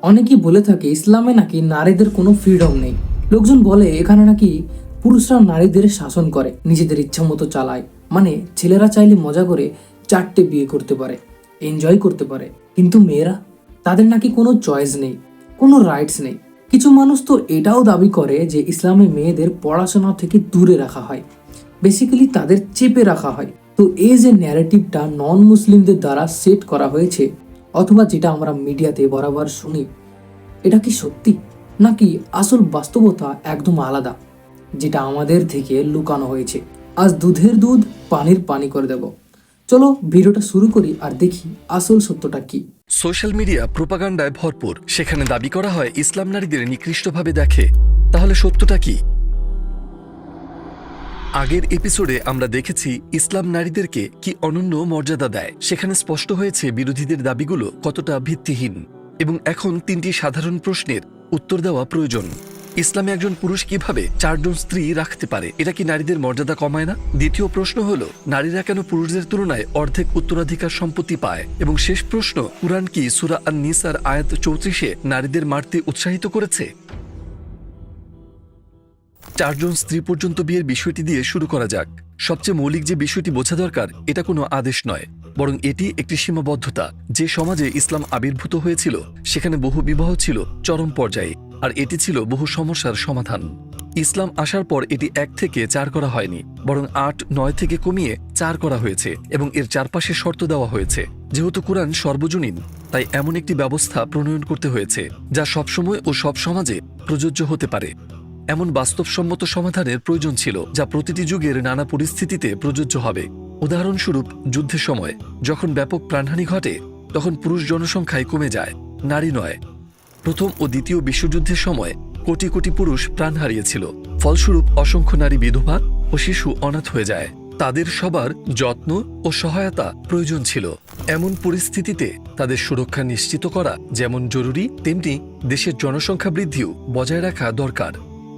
অনেকেই বলে থাকে ইসলামে নাকি নারীদের কোনো ফ্রিডম নেই। লোকজন বলে এখানে নাকি পুরুষরা নারীদের শাসন করে, নিজেদের ইচ্ছা মতো চালায়। মানে ছেলেরা চাইলে মজা করে 4টে বিয়ে করতে পারে, এনজয় করতে পারে, কিন্তু মেয়েরা, তাদের নাকি কোনো চয়েস নেই, কোনো রাইটস নেই। কিছু মানুষ তো এটাও দাবি করে যে ইসলামে মেয়েদের পড়াশোনা থেকে দূরে রাখা হয়, বেসিক্যালি তাদের চেপে রাখা হয়। তো এই যে ন্যারেটিভটা নন মুসলিমদের দ্বারা সেট করা হয়েছে, অথবা যেটা আমরা মিডিয়াতে বরাবর শুনি, এটা কি সত্যি, নাকি আসল বাস্তবতা একদম আলাদা, যেটা আমাদের থেকে লুকানো হয়েছে? আজ দুধের দুধ পানির পানি করে দেব। চলো ভিডিওটা শুরু করি আর দেখি আসল সত্যটা কি। সোশ্যাল মিডিয়া প্রোপাগান্ডায় ভরপুর। সেখানে দাবি করা হয় ইসলাম নারীদের নিকৃষ্টভাবে দেখে। তাহলে সত্যটা কি? আগের এপিসোডে আমরা দেখেছি ইসলাম নারীদেরকে কি অনন্য মর্যাদা দেয়। সেখানে স্পষ্ট হয়েছে বিরোধীদের দাবিগুলো কতটা ভিত্তিহীন। এবং এখন 3টি সাধারণ প্রশ্নের উত্তর দেওয়া প্রয়োজন। ইসলামে একজন পুরুষ কিভাবে 4 জন স্ত্রী রাখতে পারে? এটা কি নারীদের মর্যাদা কমায় না? দ্বিতীয় প্রশ্ন হলো, নারীরা কেন পুরুষদের তুলনায় অর্ধেক উত্তরাধিকার সম্পত্তি পায়? এবং শেষ প্রশ্ন, কুরআন কি সূরা আন-নিসার আয়াত 34-এ নারীদের মারতে উৎসাহিত করেছে? 4 জন স্ত্রী পর্যন্ত বিয়ের বিষয়টি দিয়ে শুরু করা যাক। সবচেয়ে মৌলিক যে বিষয়টি বোঝা দরকার, এটা কোনো আদেশ নয়, বরং এটি একটি সীমাবদ্ধতা। যে সমাজে ইসলাম আবির্ভূত হয়েছিল সেখানে বহু বিবাহ ছিল চরম পর্যায়ে, আর এটি ছিল বহু সমস্যার সমাধান। ইসলাম আসার পর এটি 1 থেকে 4 করা হয়নি, বরং 8-9 থেকে কমিয়ে 4 করা হয়েছে, এবং এর চারপাশে শর্ত দেওয়া হয়েছে। যেহেতু কুরআন সর্বজনীন, তাই এমন একটি ব্যবস্থা প্রণয়ন করতে হয়েছে যা সবসময় ও সব সমাজে প্রযোজ্য হতে পারে। এমন বাস্তবসম্মত সমাধানের প্রয়োজন ছিল যা প্রতিটি যুগের নানা পরিস্থিতিতে প্রযোজ্য হবে। উদাহরণস্বরূপ, যুদ্ধের সময় যখন ব্যাপক প্রাণহানি ঘটে, তখন পুরুষ জনসংখ্যায় কমে যায়, নারী নয়। প্রথম ও দ্বিতীয় বিশ্বযুদ্ধের সময় কোটি কোটি পুরুষ প্রাণ হারিয়েছিল। ফলস্বরূপ অসংখ্য নারী বিধবা ও শিশু অনাথ হয়ে যায়। তাদের সবার যত্ন ও সহায়তা প্রয়োজন ছিল। এমন পরিস্থিতিতে তাদের সুরক্ষা নিশ্চিত করা যেমন জরুরি, তেমনি দেশের জনসংখ্যা বৃদ্ধিও বজায় রাখা দরকার।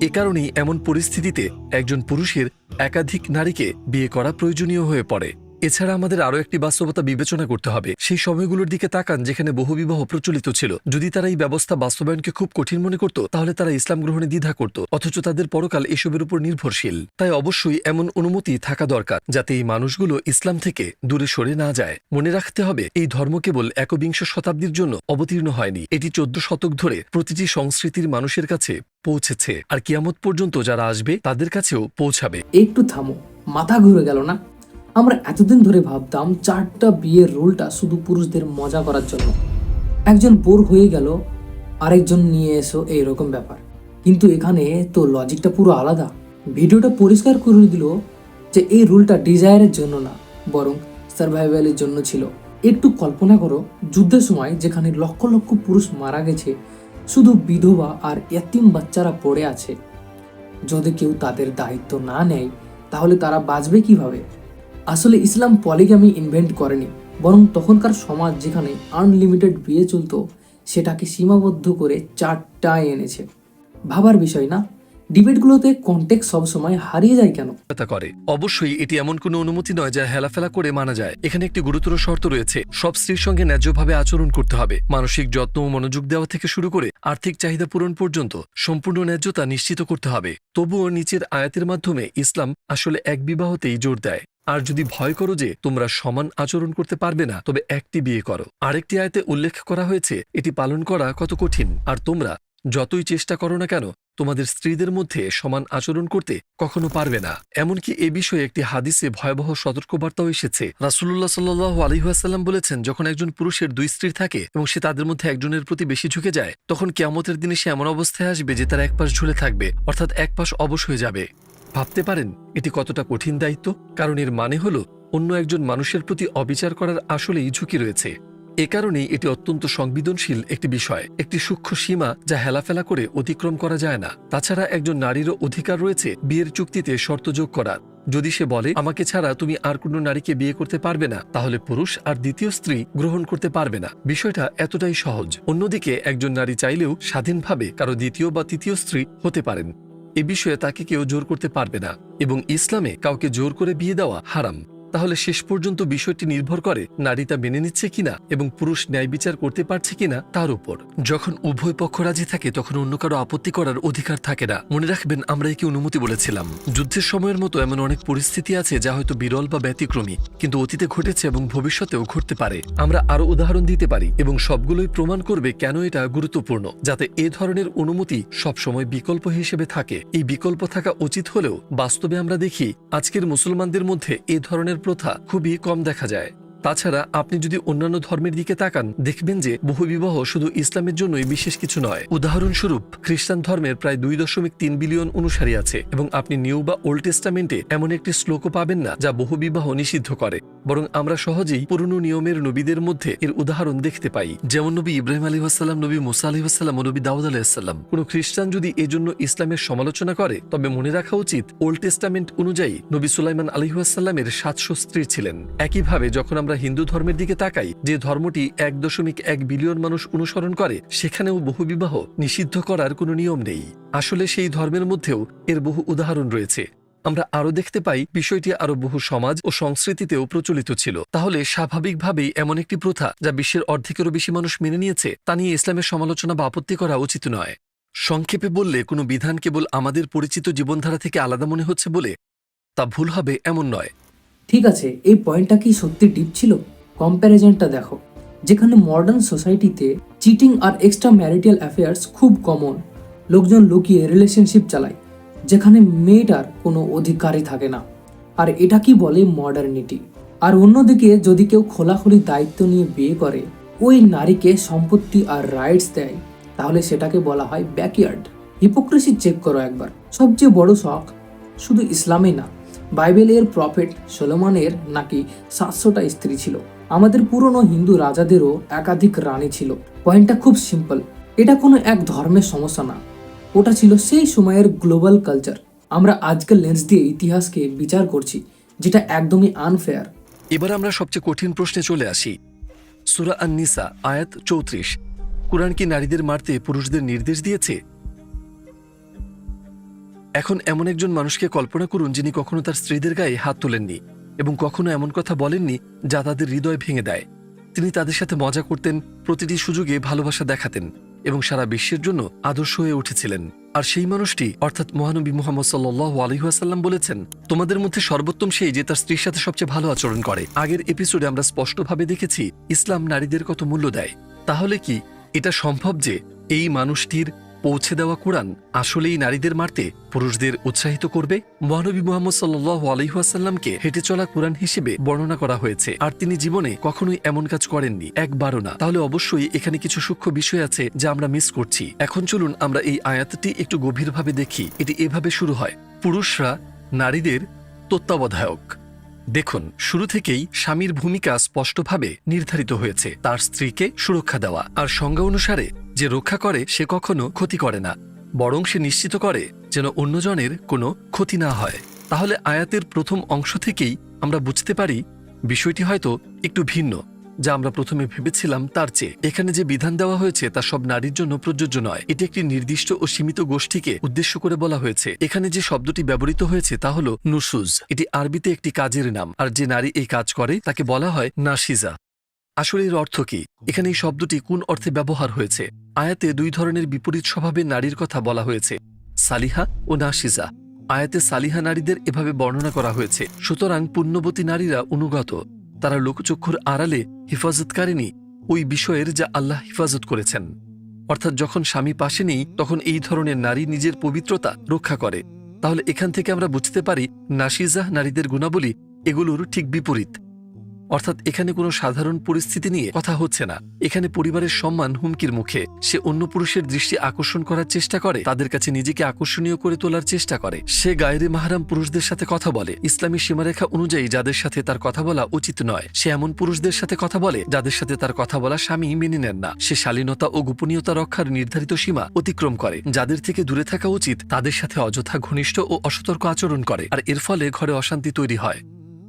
এ কারণেই এমন পরিস্থিতিতে একজন পুরুষের একাধিক নারীকে বিয়ে করা প্রয়োজনীয় হয়ে পড়ে। এছাড়া আমাদের আরও একটি বাস্তবতা বিবেচনা করতে হবে। সেই সময়গুলোর দিকে তাকান যেখানে বহুবিবাহ প্রচলিত ছিল। যদি তারা এই ব্যবস্থা বাস্তবায়নকে খুব কঠিন মনে করত, তাহলে তারা ইসলাম গ্রহণে দ্বিধা করত, অথচ তাদের পরকাল এসবের উপর নির্ভরশীল। তাই অবশ্যই এমন অনুমতি থাকা দরকার যাতে এই মানুষগুলো ইসলাম থেকে দূরে সরে না যায়। মনে রাখতে হবে, এই ধর্ম কেবল একবিংশ শতাব্দীর জন্য অবতীর্ণ হয়নি, এটি 14 শতক ধরে প্রতিটি সংস্কৃতির মানুষের কাছে পৌঁছেছে, আর কিয়ামত পর্যন্ত যারা আসবে তাদের কাছেও পৌঁছাবে। একটু থামো, মাথা ঘুরে গেল না? আমরা এতদিন ধরে ভাবতাম 4টা বিয়ের রুলটা শুধু পুরুষদের মজা করার জন্য। একজন বোর হয়ে গেল, আরেকজন নিয়ে এসো, এইরকম ব্যাপার। কিন্তু এখানে তো লজিকটা পুরো আলাদা। ভিডিওটা পরিষ্কার করে দিল যে এই রুলটা ডিজায়ারের জন্য না, বরং সার্ভাইভালের জন্য ছিল। একটু কল্পনা করো, যুদ্ধের সময় যেখানে লক্ষ লক্ষ পুরুষ মারা গেছে, শুধু বিধবা আর এতিম বাচ্চারা পড়ে আছে। যদি কেউ তাদের দায়িত্ব না নেয়, তাহলে তারা বাঁচবে কিভাবে? আসলে ইসলাম পলিগামি ইনভেন্ট করেনি, বরং তখনকার সমাজ যেখানে আনলিমিটেড বিয়ে চলতো, সেটাকে সীমাবদ্ধ করে 4টায় এনেছে। ভাবার বিষয় না? ডিবেটগুলোতে কনটেক্সট সবসময় হারিয়ে যায় কেন? করে অবশ্যই এটি এমন কোনো অনুমতি নয় যা হেলাফেলা করে মানা যায়। এখানে একটি গুরুতর শর্ত রয়েছে, সব স্ত্রীর সঙ্গে ন্যায্যভাবে আচরণ করতে হবে। মানসিক যত্ন ও মনোযোগ দেওয়া থেকে শুরু করে আর্থিক চাহিদা পূরণ পর্যন্ত সম্পূর্ণ ন্যায্যতা নিশ্চিত করতে হবে। তবুও নিচের আয়াতের মাধ্যমে ইসলাম আসলে এক বিবাহতেই জোর দেয়। আর যদি ভয় করো যে তোমরা সমান আচরণ করতে পারবে না, তবে একটি বিয়ে করো। আরেকটি আয়াতে উল্লেখ করা হয়েছে এটি পালন করা কত কঠিন, আর তোমরা যতই চেষ্টা করো না কেন তোমাদের স্ত্রীদের মধ্যে সমান আচরণ করতে কখনো পারবে না। এমনকি এ বিষয়ে একটি হাদিসে ভয়াবহ সতর্কবার্তাও এসেছে। রাসূলুল্লাহ সাল্লাল্লাহু আলাইহি ওয়াসাল্লাম বলেছেন, যখন একজন পুরুষের 2 স্ত্রী থাকে এবং সে তাদের মধ্যে একজনের প্রতি বেশি ঝুঁকে যায়, তখন কিয়ামতের দিনে সে এমন অবস্থায় আসবে যে তার এক পাশ ঝুলে থাকবে, অর্থাৎ এক পাশ অবশ হয়ে যাবে। ভাবতে পারেন এটি কতটা কঠিন দায়িত্ব? কারণ এর মানে হলো অন্য একজন মানুষের প্রতি অবিচার করার আসলেই ঝুঁকি রয়েছে। এ কারণেই এটি অত্যন্ত সংবেদনশীল একটি বিষয়, একটি সূক্ষ্ম সীমা যা হেলাফেলা করে অতিক্রম করা যায় না। তাছাড়া একজন নারীরও অধিকার রয়েছে বিয়ের চুক্তিতে শর্ত যোগ করার। যদি সে বলে আমাকে ছাড়া তুমি আর কোনো নারীকে বিয়ে করতে পারবে না, তাহলে পুরুষ আর দ্বিতীয় স্ত্রী গ্রহণ করতে পারবে না। বিষয়টা এতটাই সহজ। অন্যদিকে একজন নারী চাইলেও স্বাধীনভাবে কারো দ্বিতীয় বা তৃতীয় স্ত্রী হতে পারেন। এ বিষয়ে তাকে কেউ জোর করতে পারবে না, এবং ইসলামে কাউকে জোর করে বিয়ে দেওয়া হারাম। তাহলে শেষ পর্যন্ত বিষয়টি নির্ভর করে নারী তা মেনে নিচ্ছে কিনা এবং পুরুষ ন্যায় বিচার করতে পারছে কিনা তার উপর। যখন উভয় পক্ষ রাজি থাকে তখন অন্য কারো আপত্তি করার অধিকার থাকে না। মনে রাখবেন, আমরা একে অনুমতি বলেছিলাম। যুদ্ধের সময়ের মতো এমন অনেক পরিস্থিতি আছে যা হয়তো বিরল বা ব্যতিক্রমী, কিন্তু অতীতে ঘটেছে এবং ভবিষ্যতেও ঘটতে পারে। আমরা আরো উদাহরণ দিতে পারি এবং সবগুলোই প্রমাণ করবে কেন এটা গুরুত্বপূর্ণ, যাতে এ ধরনের অনুমতি সবসময় বিকল্প হিসেবে থাকে। এই বিকল্প থাকা উচিত হলেও বাস্তবে আমরা দেখি আজকের মুসলমানদের মধ্যে এ ধরনের প্রথা খুবই কম দেখা যায়। তাছাড়া আপনি যদি অন্যান্য ধর্মের দিকে তাকান, দেখবেন যে বহুবিবাহ শুধু ইসলামের জন্যই বিশেষ কিছু নয়। উদাহরণস্বরূপ, খ্রিস্টান ধর্মের প্রায় 2.3 বিলিয়ন অনুসারী আছে এবং আপনি নিউ বা ওল্ড টেস্টামেন্টে এমন একটি শ্লোকও পাবেন না যা বহুবিবাহ নিষিদ্ধ করে। বরং আমরা সহজেই পুরনো নিয়মের নবীদের মধ্যে এর উদাহরণ দেখতে পাই, যেমন নবী ইব্রাহিম আলাইহিসসালাম, নবী মুসা আলাইহিসসালাম ও নবী দাউদ আলাইহিসসালাম। কোনো খ্রিস্টান যদি এজন্য ইসলামের সমালোচনা করে, তবে মনে রাখা উচিত ওল্ড টেস্টামেন্ট অনুযায়ী নবী সুলাইমান আলাইহিসসালামের 700 স্ত্রী ছিলেন। একইভাবে যখন আমরা হিন্দু ধর্মের দিকে তাকাই, যে ধর্মটি 1.1 বিলিয়ন মানুষ অনুসরণ করে, সেখানেও বহুবিবাহ নিষিদ্ধ করার কোনো নিয়ম নেই। আসলে সেই ধর্মের মধ্যেও এর বহু উদাহরণ রয়েছে। আমরা আরো দেখতে পাই বিষয়টি আরো বহু সমাজ ও সংস্কৃতিতেও প্রচলিত ছিল। তাহলে স্বাভাবিকভাবেই এমন একটি প্রথা যা বিশ্বের অর্ধেকেরও বেশি মানুষ মেনে নিয়েছে, তা নিয়ে ইসলামের সমালোচনা বা আপত্তি করা উচিত নয়। সংক্ষেপে বললে, কোনো বিধান কেবল আমাদের পরিচিত জীবনধারা থেকে আলাদা মনে হচ্ছে বলে তা ভুল হবে এমন নয়। ঠিক আছে, এই পয়েন্টটা কি সত্যি ডিপ ছিল? কম্প্যারিজনটা দেখো, যেখানে মডার্ন সোসাইটিতে চিটিং আর এক্সট্রা ম্যারিটাল অ্যাফেয়ার্স খুব কমন, লোকজন লুকিয়ে রিলেশনশিপ চালায়, যেখানে মেয়েটার কোনো অধিকারই থাকে না, আর এটা কি বলে মডার্নিটি। আর অন্যদিকে যদি কেউ খোলাখুলি দায়িত্ব নিয়ে বিয়ে করে, ওই নারীকে সম্পত্তি আর রাইটস দেয়, তাহলে সেটাকে বলা হয় ব্যাকইয়ার্ড। হিপোক্রেসি চেক করো একবার। সবচেয়ে বড় শখ শুধু ইসলামে না, বাইবেলের প্রফেট সলোমনের নাকি 700টা স্ত্রী ছিল। আমাদের পুরনো হিন্দু রাজাদেরও একাধিক রানী ছিল। পয়েন্টটা খুব সিম্পল, এটা কোনো এক ধর্মের সমস্যা না, ওটা ছিল সেই সময়ের গ্লোবাল কালচার। আমরা আজকের লেন্স দিয়ে ইতিহাসকে বিচার করছি, যেটা একদমই আনফেয়ার। এবার আমরা সবচেয়ে কঠিন প্রশ্নে চলে আসি। সূরা আন-নিসা আয়াত 34। কুরআন কি নারীদের মারতে পুরুষদের নির্দেশ দিয়েছে? এখন এমন একজন মানুষকে কল্পনা করুন যিনি কখনো তার স্ত্রীদের গায়ে হাত তোলেননি এবং কখনো এমন কথা বলেননি যা তাদের হৃদয় ভেঙে দেয়। তিনি তাদের সাথে মজা করতেন, প্রতিটি সুযোগে ভালোবাসা দেখাতেন এবং সারা বিশ্বের জন্য আদর্শ হয়ে উঠেছিলেন। আর সেই মানুষটি অর্থাৎ মহানবী মুহাম্মদ সাল্লাল্লাহু আলাইহি ওয়াসাল্লাম বলেছেন, তোমাদের মধ্যে সর্বোত্তম সেই যে তার স্ত্রীর সাথে সবচেয়ে ভালো আচরণ করে। আগের এপিসোডে আমরা স্পষ্টভাবে দেখেছি ইসলাম নারীদের কত মূল্য দেয়। তাহলে কি এটা সম্ভব যে এই মানুষটির পৌঁছে দেওয়া কুরআন আসলেই নারীদের মারতে পুরুষদের উৎসাহিত করবে? মহানবী মুহাম্মদ সাল্লাল্লাহু আলাইহি ওয়াসাল্লামকে হেঁটে চলা কুরআন হিসেবে বর্ণনা করা হয়েছে, আর তিনি জীবনে কখনোই এমন কাজ করেননি, একবারও না। তাহলে অবশ্যই এখানে কিছু সূক্ষ্ম বিষয় আছে যা আমরা মিস করছি। এখন চলুন আমরা এই আয়াতটি একটু গভীরভাবে দেখি। এটি এভাবে শুরু হয়, পুরুষরা নারীদের তত্ত্বাবধায়ক। দেখুন, শুরু থেকেই স্বামীর ভূমিকা স্পষ্টভাবে নির্ধারিত হয়েছে, তার স্ত্রীকে সুরক্ষা দেওয়া। আর সংজ্ঞা অনুসারে যে রক্ষা করে সে কখনো ক্ষতি করে না, বরং সে নিশ্চিত করে যেন অন্যজনের কোনো ক্ষতি না হয়। তাহলে আয়াতের প্রথম অংশ থেকেই আমরা বুঝতে পারি বিষয়টি হয়তো একটু ভিন্ন, যা আমরা প্রথমে ভেবেছিলাম তার চেয়ে। এখানে যে বিধান দেওয়া হয়েছে তা সব নারীর জন্য প্রযোজ্য নয়। এটি একটি নির্দিষ্ট ও সীমিত গোষ্ঠীকে উদ্দেশ্য করে বলা হয়েছে। এখানে যে শব্দটি ব্যবহৃত হয়েছে তা হল নুশুজ। এটি আরবিতে একটি কাজের নাম, আর যে নারী এই কাজ করে তাকে বলা হয় নাশিজা। আসলে এর অর্থ কি? এখানে এই শব্দটি কোন অর্থে ব্যবহার হয়েছে? আয়াতে দুই ধরনের বিপরীত স্বভাবের নারীর কথা বলা হয়েছে, সালিহা ও নাশিজা। আয়াতে সালিহা নারীদের এভাবে বর্ণনা করা হয়েছে, সুতরাং পুণ্যবতী নারীরা অনুগত, তারা লোকচক্ষুর আড়ালে হিফাজতকারিনী ওই বিষয়ের যা আল্লাহ হিফাজত করেছেন। অর্থাৎ যখন স্বামী পাশে নেই তখন এই ধরনের নারী নিজের পবিত্রতা রক্ষা করে। তাহলে এখান থেকে আমরা বুঝতে পারি নাশিজাহ নারীদের গুণাবলী এগুলোর ঠিক বিপরীত। অর্থাৎ এখানে কোনো সাধারণ পরিস্থিতি নিয়ে কথা হচ্ছে না। এখানে পরিবারের সম্মান হুমকির মুখে। সে অন্য পুরুষের দৃষ্টি আকর্ষণ করার চেষ্টা করে, তাদের কাছে নিজেকে আকর্ষণীয় করে তোলার চেষ্টা করে। সে গায়রে মাহরাম পুরুষদের সাথে কথা বলে, ইসলামী সীমারেখা অনুযায়ী যাদের সাথে তার কথা বলা উচিত নয়। সে এমন পুরুষদের সাথে কথা বলে যাদের সাথে তার কথা বলা স্বামী মেনে নেন না। সে শালীনতা ও গোপনীয়তা রক্ষার নির্ধারিত সীমা অতিক্রম করে। যাদের থেকে দূরে থাকা উচিত তাদের সাথে অযথা ঘনিষ্ঠ ও অসতর্ক আচরণ করে, আর এর ফলে ঘরে অশান্তি তৈরি হয়।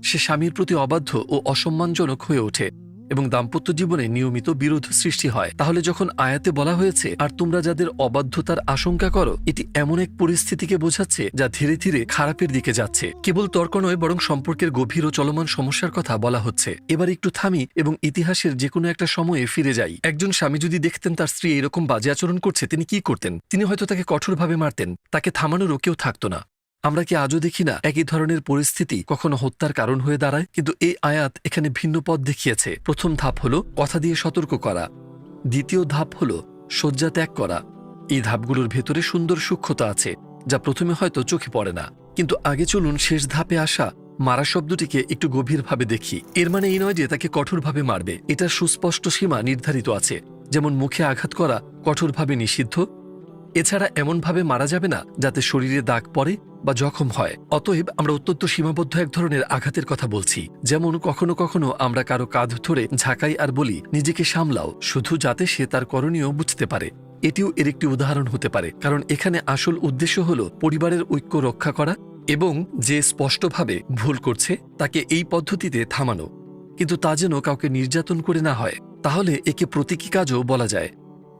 সে স্বামীর প্রতি অবাধ্য ও অসম্মানজনক হয়ে ওঠে। এবং দাম্পত্য জীবনে নিয়মিত বিরোধ সৃষ্টি হয়। তাহলে যখন আয়াতে বলা হয়েছে আর তোমরা যাদের অবাধ্যতার আশঙ্কা করো, এটি এমন এক পরিস্থিতিকে বোঝাচ্ছে যা ধীরে ধীরে খারাপের দিকে যাচ্ছে। কেবল তর্ক নয়, বরং সম্পর্কের গভীর ও চলমান সমস্যার কথা বলা হচ্ছে। এবার একটু থামি এবং ইতিহাসের যে কোনো একটা সময়ে ফিরে যাই। একজন স্বামী যদি দেখতেন তার স্ত্রী এরকম বাজে আচরণ করছে, তিনি কি করতেন? তিনি হয়তো তাকে কঠোরভাবে মারতেন, তাকে থামানোরও কেউ থাকতো না। আমরা কি আজও দেখি না একই ধরনের পরিস্থিতি কখনো হত্যার কারণ হয়ে দাঁড়ায়? কিন্তু এই আয়াত এখানে ভিন্ন পথ দেখিয়েছে। প্রথম ধাপ হলো কথা দিয়ে সতর্ক করা, দ্বিতীয় ধাপ হলো শয্যা ত্যাগ করা। এই ধাপগুলোর ভেতরে সুন্দর সূক্ষ্মতা আছে যা প্রথমে হয়তো চোখে পড়ে না। কিন্তু আগে চলুন শেষ ধাপে আসা মারা শব্দটিকে একটু গভীরভাবে দেখি। এর মানে এই নয় যে তাকে কঠোরভাবে মারবে, এটার সুস্পষ্ট সীমা নির্ধারিত আছে। যেমন মুখে আঘাত করা কঠোরভাবে নিষিদ্ধ, এছাড়া এমনভাবে মারা যাবে না যাতে শরীরে দাগ পড়ে বা জখম হয়। অতএব আমরা অত্যন্ত সীমাবদ্ধ এক ধরনের আঘাতের কথা বলছি। যেমন কখনো কখনো আমরা কারো কাঁধ ধরে ঝাঁকাই আর বলি নিজেকে সামলাও, শুধু যাতে সে তার করণীয় বুঝতে পারে। এটিও এর একটি উদাহরণ হতে পারে, কারণ এখানে আসল উদ্দেশ্য হল পরিবারের ঐক্য রক্ষা করা এবং যে স্পষ্টভাবে ভুল করছে তাকে এই পদ্ধতিতে থামানো, কিন্তু তা যেন কাউকে নির্যাতন করে না হয়। তাহলে একে প্রতীকী কাজও বলা যায়।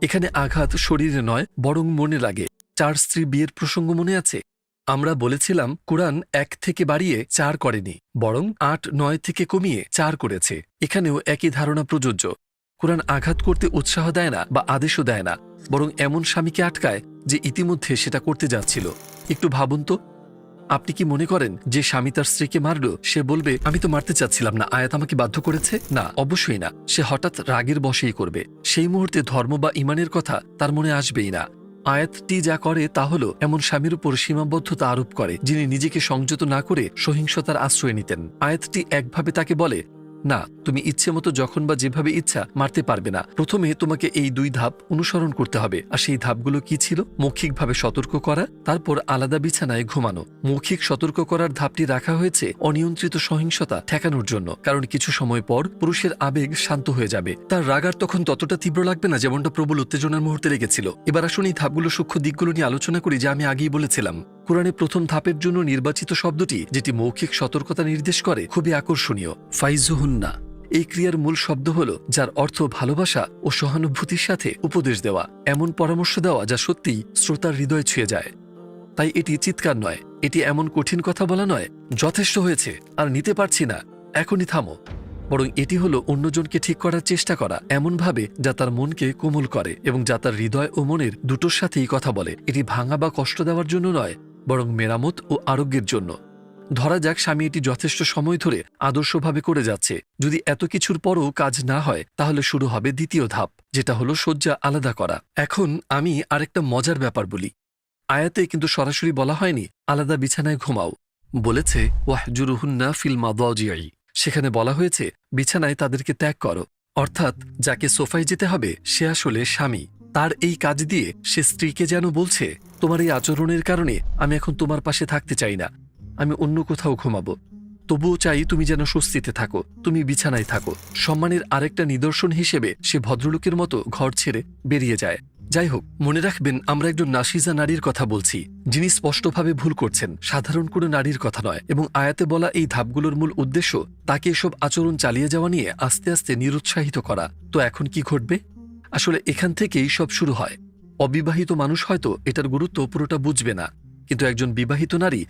এখানে আঘাত শরীরে নয়, বরং মনে লাগে। 4 স্ত্রী বিয়ের প্রসঙ্গ মনে আছে? আমরা বলেছিলাম কোরআন 1 থেকে বাড়িয়ে 4 করেনি, বরং 8-9 থেকে কমিয়ে 4 করেছে। এখানেও একই ধারণা প্রযোজ্য। কোরআন আঘাত করতে উৎসাহ দেয় না বা আদেশও দেয় না, বরং এমন স্বামীকে আটকায় যে ইতিমধ্যে সেটা করতে যাচ্ছিল। একটু ভাবুন তো, আপনি কি মনে করেন যে স্বামী তার স্ত্রীকে মারল সে বলবে আমি তো মারতে চাচ্ছিলাম না, আয়াত আমাকে বাধ্য করেছে? না, অবশ্যই না। সে হঠাৎ রাগের বশেই করবে। সেই মুহূর্তে ধর্ম বা ইমানের কথা তার মনে আসবেই না। আয়াতটি যা করে তা হলো এমন স্বামীর উপর সীমাবদ্ধতা আরোপ করে যিনি নিজেকে সংযত না করে সহিংসতার আশ্রয় নিতেন। আয়াতটি একভাবে তাকে বলে, না, তুমি ইচ্ছে মতো যখন বা যেভাবে ইচ্ছা মারতে পারবে না। প্রথমে তোমাকে এই 2 ধাপ অনুসরণ করতে হবে। আর সেই ধাপগুলো কি ছিল? মৌখিকভাবে সতর্ক করা, তারপর আলাদা বিছানায় ঘুমানো। মৌখিক সতর্ক করার ধাপটি রাখা হয়েছে অনিয়ন্ত্রিত সহিংসতা ঠেকানোর জন্য, কারণ কিছু সময় পর পুরুষের আবেগ শান্ত হয়ে যাবে। তার রাগার তখন ততটা তীব্র লাগবে না যেমনটা প্রবল উত্তেজনার মুহূর্তে লেগেছিল। এবার আসুন এই ধাপগুলো সূক্ষ্ম দিকগুলো নিয়ে আলোচনা করি যা আমি আগেই বলেছিলাম। কোরআনে প্রথম ধাপের জন্য নির্বাচিত শব্দটি, যেটি মৌখিক সতর্কতা নির্দেশ করে, খুবই আকর্ষণীয়। ফাইজুহুন্না। এই ক্রিয়ার মূল শব্দ হল যার অর্থ ভালোবাসা ও সহানুভূতির সাথে উপদেশ দেওয়া, এমন পরামর্শ দেওয়া যা সত্যিই শ্রোতার হৃদয় ছুঁয়ে যায়। তাই এটি চিৎকার নয়, এটি এমন কঠিন কথা বলা নয়, যথেষ্ট হয়েছে আর নিতে পারছি না, এখনই থামো, বরং এটি হলো অন্যজনকে ঠিক করার চেষ্টা করা এমনভাবে যা তার মনকে কোমল করে এবং যা তার হৃদয় ও মনের দুটোর সাথেই কথা বলে। এটি ভাঙা বা কষ্ট দেওয়ার জন্য নয়, বরং মেরামত ও আরোগ্যের জন্য। ধরা যাক স্বামী এটি যথেষ্ট সময় ধরে আদর্শভাবে করে যাচ্ছে। যদি এত কিছুর পরও কাজ না হয়, তাহলে শুরু হবে দ্বিতীয় ধাপ, যেটা হলো শয্যা আলাদা করা। এখন আমি আরেকটা মজার ব্যাপার বলি। আয়াতে কিন্তু সরাসরি বলা হয়নি আলাদা বিছানায় ঘুমাও, বলেছে ওয়াহজুরুহুন্না ফিল মাদাজিই। সেখানে বলা হয়েছে বিছানায় তাদেরকে ত্যাগ করো। অর্থাৎ যাকে সোফায় যেতে হবে সে আসলে স্বামী। তার এই কাজ দিয়ে সে স্ত্রীকে যেন বলছে, তোমার এই আচরণের কারণে আমি এখন তোমার পাশে থাকতে চাই না, আমি অন্য কোথাও ঘুমাবো। তবুও চাই তুমি যেন স্বস্তিতে থাকো, তুমি বিছানায় থাকো। সম্মানের আরেকটা নিদর্শন হিসেবে সে ভদ্রলোকের মতো ঘর ছেড়ে বেরিয়ে যায়। যাই হোক, মনে রাখবেন আমরা একজন নাশিজা নারীর কথা বলছি, যিনি স্পষ্টভাবে ভুল করছেন, সাধারণ কোনো নারীর কথা নয়। এবং আয়াতে বলা এই ধাপগুলোর মূল উদ্দেশ্য তাকে এসব আচরণ চালিয়ে যাওয়া নিয়ে আস্তে আস্তে নিরুৎসাহিত করা। তো এখন কি ঘটবে? আসলে এখান থেকেই সব শুরু হয়। অবিবাহিত মানুষ হয়তো এটার গুরুত্ব পুরোটা বুঝবে না, কিন্তু একজন বিবাহিত নারী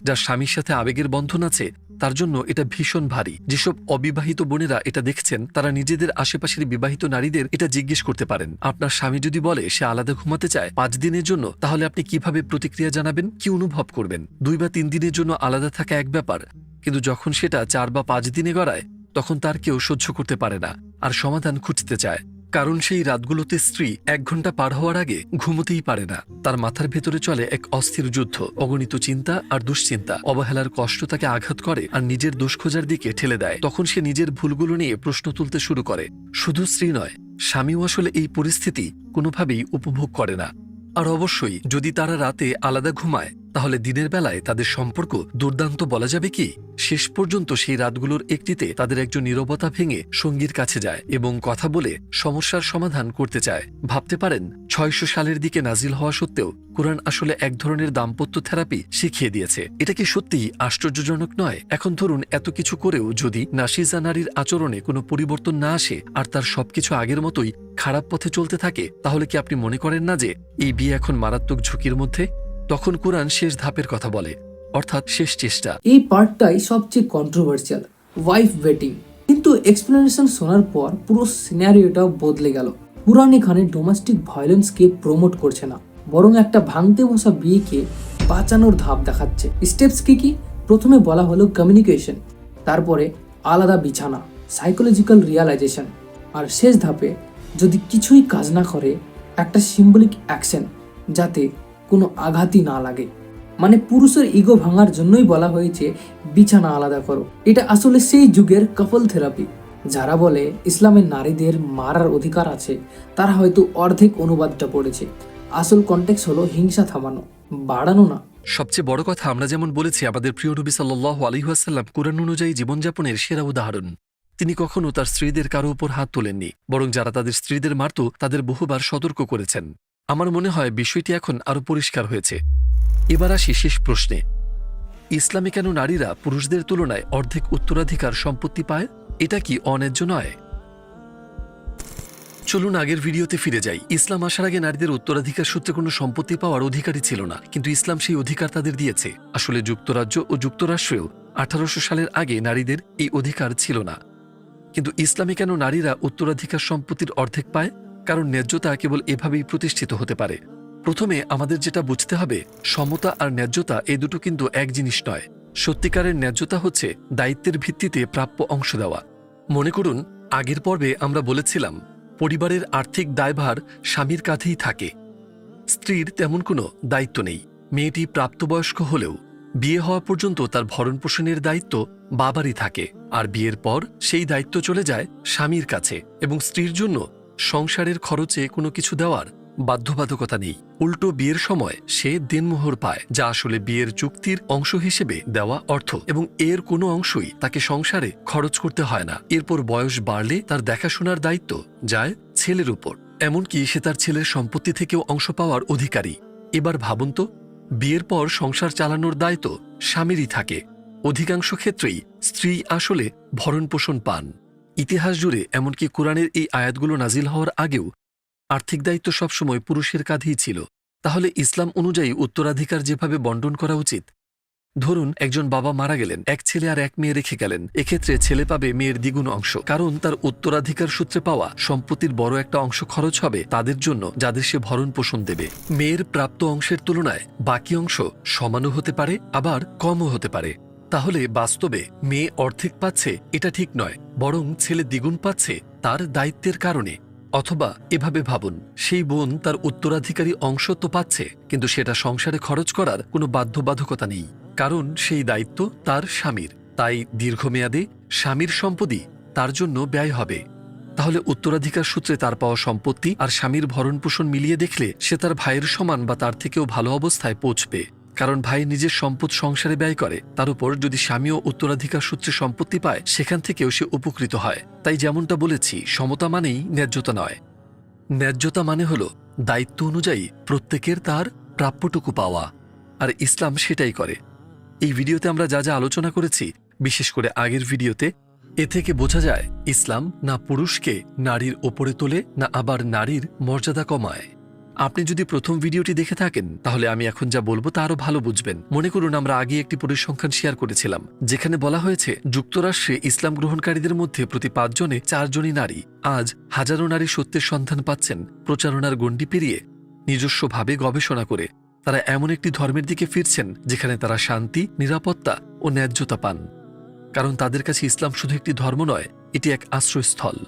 যার স্বামীর সাথে আবেগের বন্ধন আছে তার জন্য এটা ভীষণ ভারী। যেসব অবিবাহিত বোনেরা এটা দেখছেন তারা নিজেদের আশেপাশের বিবাহিত নারীদের এটা জিজ্ঞেস করতে পারেন, আপনার স্বামী যদি বলে সে আলাদা ঘুমাতে চায় 5 দিনের জন্য, তাহলে আপনি কিভাবে প্রতিক্রিয়া জানাবেন, কি অনুভব করবেন? 2 বা 3 দিনের জন্য আলাদা থাকা এক ব্যাপার, কিন্তু যখন সেটা 4 বা 5 দিনে গড়ায় তখন তার কেউ সহ্য করতে পারে না আর সমাধান খুঁজতে চায়। কারণ সেই রাতগুলোতে স্ত্রী 1 ঘন্টা পার হওয়ার আগে ঘুমোতেই পারে না। তার মাথার ভেতরে চলে এক অস্থির যুদ্ধ, অগণিত চিন্তা আর দুশ্চিন্তা। অবহেলার কষ্ট তাকে আঘাত করে আর নিজের দোষ খোঁজার দিকে ঠেলে দেয়। তখন সে নিজের ভুলগুলো নিয়ে প্রশ্ন তুলতে শুরু করে। শুধু স্ত্রী নয়, স্বামীও আসলে এই পরিস্থিতি কোনোভাবেই উপভোগ করে না। আর অবশ্যই যদি তারা রাতে আলাদা ঘুমায় তাহলে দিনের বেলায় তাদের সম্পর্ক দুর্দান্ত বলা যাবে কি? শেষ পর্যন্ত সেই রাতগুলোর একটিতে তাদের একজন নীরবতা ভেঙে সঙ্গীর কাছে যায় এবং কথা বলে সমস্যার সমাধান করতে চায়। ভাবতে পারেন 600 সালের দিকে নাজিল হওয়া সত্ত্বেও কুরআন আসলে এক ধরনের দাম্পত্য থেরাপি শিখিয়ে দিয়েছে। এটা কি সত্যিই আশ্চর্যজনক নয়? এখন ধরুন এত কিছু করেও যদি নাশিজা নারীর আচরণে কোনো পরিবর্তন না আসে আর তার সবকিছু আগের মতোই খারাপ পথে চলতে থাকে, তাহলে কি আপনি মনে করেন না যে এই বিয়ে এখন মারাত্মক ঝুঁকির মধ্যে? তখন কুরআন শেষ ধাপের কথা বলে, অর্থাৎ শেষ চেষ্টা। এই পার্টটাই সবচেয়ে কন্ট্রোভার্সিয়াল, ওয়াইফ ওয়েটিং। কিন্তু এক্সপ্লেনেশন শোনার পর পুরো সিনারিওটা বদলে গেল। কুরআন এখানে ডোমেস্টিক ভায়োলেন্সকে প্রমোট করছে না, বরং একটা ভাঙতে বসা বিয়েকে বাঁচানোর ধাপ দেখাচ্ছে। স্টেপস কি? প্রথমে বলা হলো কমিউনিকেশন, তারপরে আলাদা বিছানা, সাইকোলজিক্যাল রিয়ালাইজেশন, আর শেষ ধাপে যদি কিছুই কাজ না করে একটা সিম্বলিক অ্যাকশন, যাতে কোনো আঘাতই না লাগে। মানে পুরুষের ইগো ভাঙার জন্যই বলা হয়েছে বিছানা আলাদা করো। এটা আসলে সেই যুগের কাপল থেরাপি। যারা বলে ইসলামে নারীদের মারার অধিকার আছে, তারা হয়তো অর্ধেক অনুবাদটা পড়েছে। আসল কনটেক্সট হলো হিংসা থামানো, বাড়ানো না। সবচেয়ে বড় কথা, আমরা যেমন বলেছি, আমাদের প্রিয় নবী সাল্লাল্লাহু আলাইহি ওয়াসাল্লাম কুরআন অনুযায়ী জীবনযাপনের সেরা উদাহরণ। তিনি কখনো তার স্ত্রীদের কারো উপর হাত তোলেননি, বরং যারা তাদের স্ত্রীদের মারত তাদের বহুবার সতর্ক করেছেন। আমার মনে হয় বিষয়টি এখন আরও পরিষ্কার হয়েছে। এবার আসি শেষ প্রশ্নে, ইসলামে কেন নারীরা পুরুষদের তুলনায় অর্ধেক উত্তরাধিকার সম্পত্তি পায়? এটা কি অন্যায্য নয়? চলুন আগের ভিডিওতে ফিরে যাই। ইসলাম আসার আগে নারীদের উত্তরাধিকার সূত্রে কোনো সম্পত্তি পাওয়ার অধিকারই ছিল না, কিন্তু ইসলাম সেই অধিকার তাদের দিয়েছে। আসলে যুক্তরাজ্য ও যুক্তরাষ্ট্রেও 1800 সালের আগে নারীদের এই অধিকার ছিল না। কিন্তু ইসলামে কেন নারীরা উত্তরাধিকার সম্পত্তির অর্ধেক পায়? কারণ ন্যায্যতা কেবল এভাবেই প্রতিষ্ঠিত হতে পারে। প্রথমে আমাদের যেটা বুঝতে হবে, সমতা আর ন্যায্যতা এই দুটো কিন্তু এক জিনিস নয়। সত্যিকারের ন্যায্যতা হচ্ছে দায়িত্বের ভিত্তিতে প্রাপ্য অংশ দেওয়া। মনে করুন, আগের পর্বে আমরা বলেছিলাম পরিবারের আর্থিক দায়ভার স্বামীর কাঁধেই থাকে, স্ত্রীর তেমন কোনো দায়িত্ব নেই। মেয়েটি প্রাপ্তবয়স্ক হলেও বিয়ে হওয়া পর্যন্ত তার ভরণপোষণের দায়িত্ব বাবারই থাকে, আর বিয়ের পর সেই দায়িত্ব চলে যায় স্বামীর কাছে, এবং স্ত্রীর জন্য সংসারের খরচে কোনো কিছু দেওয়ার বাধ্যবাধকতা নেই। উল্টো বিয়ের সময় সে দেনমোহর পায়, যা আসলে বিয়ের চুক্তির অংশ হিসেবে দেওয়া অর্থ, এবং এর কোনো অংশই তাকে সংসারে খরচ করতে হয় না। এরপর বয়স বাড়লে তার দেখাশোনার দায়িত্ব যায় ছেলের উপর, এমনকি সে তার ছেলের সম্পত্তি থেকেও অংশ পাওয়ার অধিকারী। এবার ভাবুন তো, বিয়ের পর সংসার চালানোর দায়িত্ব স্বামীরই থাকে। অধিকাংশ ক্ষেত্রেই স্ত্রী আসলে ভরণপোষণ পান। ইতিহাস জুড়ে, এমনকি কোরআনের এই আয়াতগুলো নাজিল হওয়ার আগেও আর্থিক দায়িত্ব সবসময় পুরুষের কাঁধেই ছিল। তাহলে ইসলাম অনুযায়ী উত্তরাধিকার যেভাবে বন্টন করা উচিত, ধরুন একজন বাবা মারা গেলেন, এক ছেলে আর এক মেয়ে রেখে গেলেন, এক্ষেত্রে ছেলে পাবে মেয়ের দ্বিগুণ অংশ, কারণ তার উত্তরাধিকার সূত্রে পাওয়া সম্পত্তির বড় একটা অংশ খরচ হবে তাদের জন্য যাদের সে ভরণ পোষণ দেবে। মেয়ের প্রাপ্ত অংশের তুলনায় বাকি অংশ সমানও হতে পারে, আবার কমও হতে পারে। তাহলে বাস্তবে মেয়ে অর্ধেক পাচ্ছে এটা ঠিক নয়, বরং ছেলে দ্বিগুণ পাচ্ছে তার দায়িত্বের কারণে। অথবা এভাবে ভাবুন, সেই বোন তার উত্তরাধিকারী অংশ তো পাচ্ছে, কিন্তু সেটা সংসারে খরচ করার কোনো বাধ্যবাধকতা নেই, কারণ সেই দায়িত্ব তার স্বামীর। তাই দীর্ঘমেয়াদে স্বামীর সম্পত্তি তার জন্য ব্যয় হবে। তাহলে উত্তরাধিকার সূত্রে তার পাওয়া সম্পত্তি আর স্বামীর ভরণপোষণ মিলিয়ে দেখলে সে তার ভাইয়ের সমান বা তার থেকেও ভালো অবস্থায় পৌঁছবে, কারণ ভাই নিজের সম্পদ সংসারে ব্যয় করে, তার উপর যদি স্বামীও উত্তরাধিকার সূত্রে সম্পত্তি পায়, সেখান থেকেও সে উপকৃত হয়। তাই যেমনটা বলেছি, সমতা মানেই ন্যায্যতা নয়। ন্যায্যতা মানে হলো দায়িত্ব অনুযায়ী প্রত্যেকের তার প্রাপ্যটুকু পাওয়া, আর ইসলাম সেটাই করে। এই ভিডিওতে আমরা যা যা আলোচনা করেছি, বিশেষ করে আগের ভিডিওতে, এ থেকে বোঝা যায় ইসলাম না পুরুষকে নারীর ওপরে তোলে, না আবার নারীর মর্যাদা কমায়। আপনি যদি প্রথম ভিডিওটি দেখে থাকেন, তাহলে আমি এখন যা বলবো তা আরও ভালো বুঝবেন। মনে করুন, আমরা আগে একটি পরিসংখ্যান শেয়ার করেছিলাম, যেখানে বলা হয়েছে যুক্তরাষ্ট্রে ইসলাম গ্রহণকারীদের মধ্যে প্রতি 5 জনে 4 জনই নারী। আজ হাজারো নারী সত্যের সন্ধান পাচ্ছেন প্রচারণার গণ্ডি পেরিয়ে, নিজস্বভাবে গবেষণা করে। তারা এমন একটি ধর্মের দিকে ফিরছেন যেখানে তারা শান্তি, নিরাপত্তা ও ন্যায্যতা পান, কারণ তাদের কাছে ইসলাম শুধু একটি ধর্ম নয়, এটি এক আশ্রয়স্থল।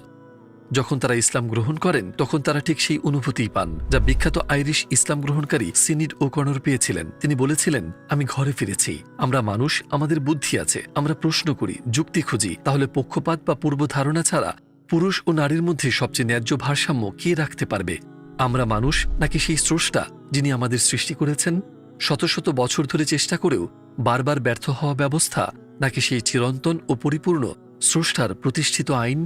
যখন তারা ইসলাম গ্রহণ করেন, তখন তারা ঠিক সেই অনুভূতিই পান যা বিখ্যাত আইরিশ ইসলাম গ্রহণকারী সিনিড ওকনর পেয়েছিলেন। তিনি বলেছিলেন, আমি ঘরে ফিরেছি। আমরা মানুষ, আমাদের বুদ্ধি আছে, আমরা প্রশ্ন করি, যুক্তি খুঁজি। তাহলে পক্ষপাত বা পূর্ব ধারণা ছাড়া পুরুষ ও নারীর মধ্যে সবচেয়ে ন্যায্য ভারসাম্য কে রাখতে পারবে? আমরা মানুষ নাকি সেই স্রষ্টা যিনি আমাদের সৃষ্টি করেছেন? শত শত বছর ধরে চেষ্টা করেও বারবার ব্যর্থ হওয়া ব্যবস্থা, নাকি সেই চিরন্তন ও পরিপূর্ণ স্রষ্টার প্রতিষ্ঠিত আইন?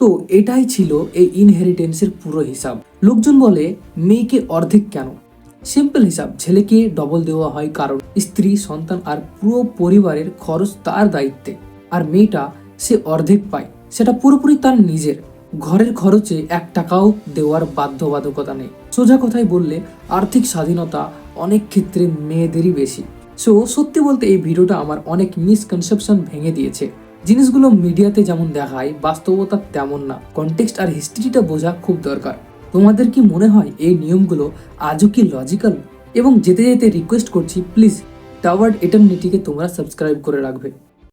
তো এটাই ছিল এই ইনহেরিটেন্সের পুরো হিসাব। লোকজন বলে মেয়েকে অর্ধেক কেন? সিম্পল হিসাব, ছেলেকে ডবল দেওয়া হয় কারণ স্ত্রী, সন্তান আর পুরো পরিবারের খরচ তার দায়িত্বে, আর মেয়েটা সে অর্ধেক পায়, সেটা পুরোপুরি তার নিজের। ঘরের খরচে 1 টাকাও দেওয়ার বাধ্যবাধকতা নেই। সোজা কথায় বললে আর্থিক স্বাধীনতা অনেক ক্ষেত্রে মেয়েদেরই বেশি। সো সত্যি বলতে এই ভিডিওটা আমার অনেক মিসকনসেপশন ভেঙে দিয়েছে। জিনিসগুলো মিডিয়াতে যেমন দেখায়, বাস্তবতা তেমন না। কনটেক্সট আর হিস্ট্রিটা বোঝা খুব দরকার। তোমাদের কি মনে হয় এই নিয়মগুলো আজও কি লজিক্যাল? এবং যেতে যেতে রিকোয়েস্ট করছি, প্লিজ টাওয়ার্ড এটারনিটিকে তোমরা সাবস্ক্রাইব করে রাখবে।